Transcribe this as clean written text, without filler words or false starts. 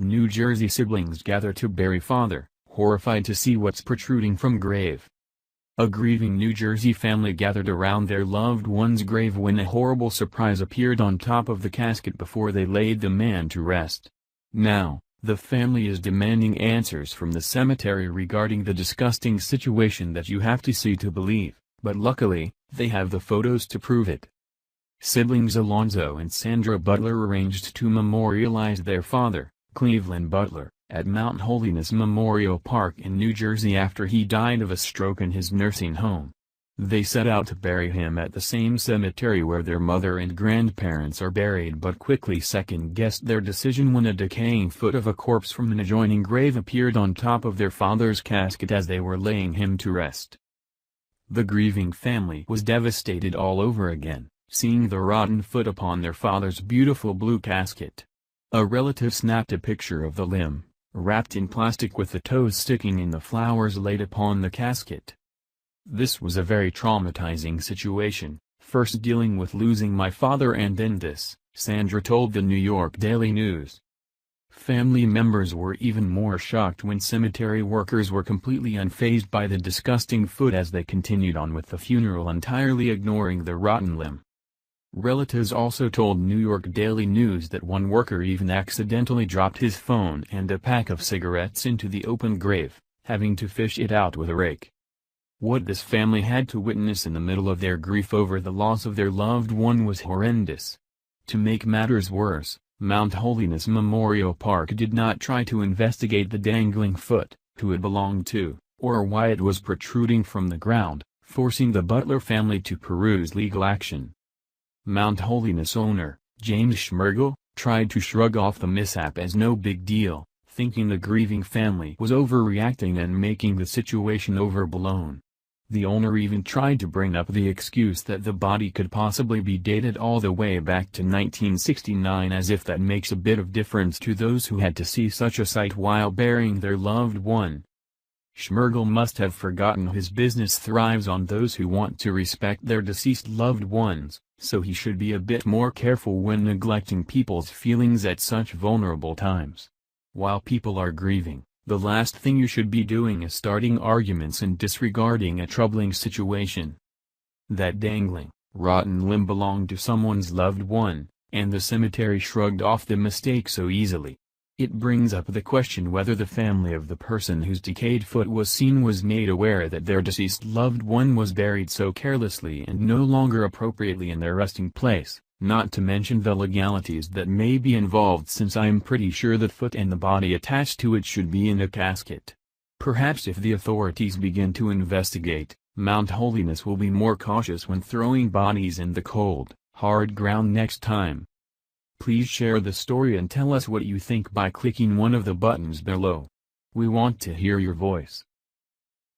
New Jersey siblings gather to bury father, horrified to see what's protruding from grave. A grieving New Jersey family gathered around their loved one's grave when a horrible surprise appeared on top of the casket before they laid the man to rest. Now, the family is demanding answers from the cemetery regarding the disgusting situation that you have to see to believe, but luckily, they have the photos to prove it. Siblings Alonzo and Sandra Butler arranged to memorialize their father, Cleveland Butler, at Mount Holiness Memorial Park in New Jersey after he died of a stroke in his nursing home. They set out to bury him at the same cemetery where their mother and grandparents are buried, but quickly second-guessed their decision when a decaying foot of a corpse from an adjoining grave appeared on top of their father's casket as they were laying him to rest. The grieving family was devastated all over again, seeing the rotten foot upon their father's beautiful blue casket. A relative snapped a picture of the limb, wrapped in plastic with the toes sticking in the flowers laid upon the casket. This was a very traumatizing situation, first dealing with losing my father and then this, Sandra told the New York Daily News. Family members were even more shocked when cemetery workers were completely unfazed by the disgusting foot as they continued on with the funeral, entirely ignoring the rotten limb. Relatives also told New York Daily News that one worker even accidentally dropped his phone and a pack of cigarettes into the open grave, having to fish it out with a rake. What this family had to witness in the middle of their grief over the loss of their loved one was horrendous. To make matters worse, Mount Holiness Memorial Park did not try to investigate the dangling foot, who it belonged to, or why it was protruding from the ground, forcing the Butler family to pursue legal action. Mount Holiness owner, James Schmergel, tried to shrug off the mishap as no big deal, thinking the grieving family was overreacting and making the situation overblown. The owner even tried to bring up the excuse that the body could possibly be dated all the way back to 1969, as if that makes a bit of difference to those who had to see such a sight while burying their loved one. Schmergel must have forgotten his business thrives on those who want to respect their deceased loved ones, so he should be a bit more careful when neglecting people's feelings at such vulnerable times. While people are grieving, the last thing you should be doing is starting arguments and disregarding a troubling situation. That dangling, rotten limb belonged to someone's loved one, and the cemetery shrugged off the mistake so easily. It brings up the question whether the family of the person whose decayed foot was seen was made aware that their deceased loved one was buried so carelessly and no longer appropriately in their resting place, not to mention the legalities that may be involved, since I'm pretty sure the foot and the body attached to it should be in a casket. Perhaps if the authorities begin to investigate, Mount Holiness will be more cautious when throwing bodies in the cold, hard ground next time. Please share the story and tell us what you think by clicking one of the buttons below. We want to hear your voice.